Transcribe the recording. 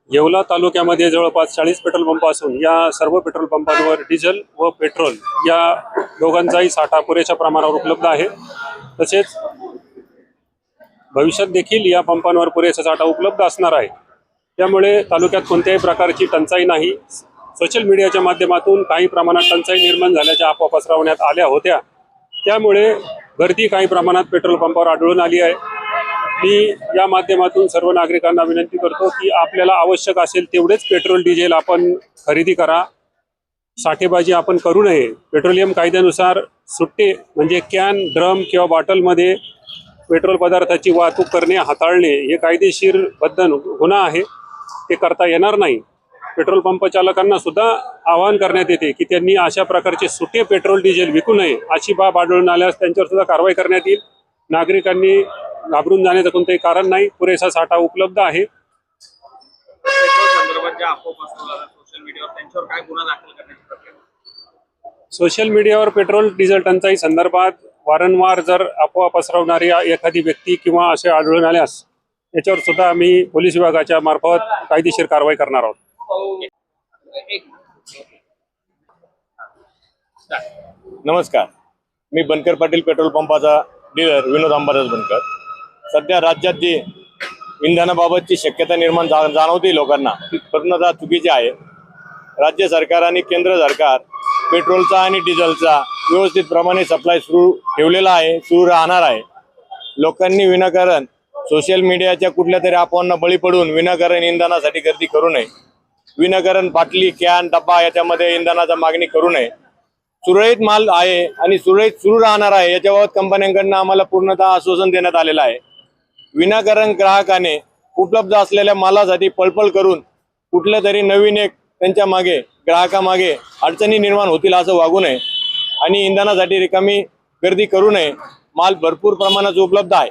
येवला तालुक्यामध्ये जवळपास 40 petrol pump असून या सर्व पेट्रोल पंपांवर डिझेल व पेट्रोल या दोघांचाही साठा पुरेशा प्रमाणावर उपलब्ध आहे। तसेच भविष्यात देखील या पंपांवर पुरेसा साठा उपलब्ध असणार आहे। त्यामुळे तालुक्यात कोणत्याही प्रकारची टंचाई नाही। सोशल मीडियाच्या माध्यमातून काही प्रमाणात टंचाई निर्माण झाल्याच्या अफवा पसरवण्यात आल्या होत्या, त्यामुळे गर्दी काही प्रमाणात पेट्रोल पंपावर आढळून आली आहे। मी या माध्यमातून सर्व नागरिकांना विनंती करतो की आपल्याला आवश्यक असेल तेवढेच पेट्रोल डिझेल आपण खरेदी करा, साठेबाजी आपण करू नये। पेट्रोलियम कायद्यानुसार सुट्टे म्हणजे कॅन, ड्रम किंवा बॉटलमध्ये पेट्रोल पदार्थाची वाहतूक करणे, हाताळणे हे कायदेशीर गुन्हा आहे, ते करता येणार नाही। पेट्रोल पंप चालकांना सुद्धा आवाहन करण्यात येते की त्यांनी अशा प्रकारचे सुटे पेट्रोल डिझेल विकू नये। अशी बाब आढळून आल्यास त्यांच्यावर सुद्धा कारवाई करण्यात येईल। नागरिकांनी घाबरून जाण्याचं कोणतेही कारण नाही, पुरेसा साठा उपलब्ध आहे। सोशल मीडियावर पेट्रोल डिझेल टंचाई संदर्भात वारंवार जर अफवा पसरवणारी एखादी व्यक्ती किंवा असे आढळून आल्यास याच्यावर सुद्धा आम्ही पोलीस विभागाच्या मार्फत कायदेशीर कारवाई करणार आहोत। नमस्कार, मी बनकर पाटील पेट्रोल पंपाचा डीलर विनोद अंबादास बनकर। सध्या राज्यात जी इंधनाबाबतची शक्यता निर्माण जाणवते लोकांना ती पूर्णतः चुकीची आहे। राज्य सरकार आणि केंद्र सरकार पेट्रोलचा आणि डिझेलचा व्यवस्थित प्रमाणे सप्लाय सुरू ठेवलेला आहे, सुरू राहणार आहे। लोकांनी विनाकारण सोशल मीडियाच्या कुठल्या तरी अफवांना बळी पडून विनाकारण इंधनासाठी गर्दी करू नये। विनाकारण बाटली, कॅन, डब्बा याच्यामध्ये इंधनाचा मागणी करू नये। सुरळीत माल आहे आणि सुरळीत सुरू राहणार आहे याच्याबाबत कंपन्यांकडून आम्हाला पूर्णतः आश्वासन देण्यात आलेलं आहे। विनाकारण ग्राहकाने उपलब्ध असलेल्या मालासाठी पळपळ करून कुठल्या तरी नवीन एक त्यांच्या मागे ग्राहकामागे अडचणी निर्माण होतील असं वागू नये आणि इंधनासाठी रिकामी गर्दी करू नये। माल भरपूर प्रमाणात उपलब्ध आहे।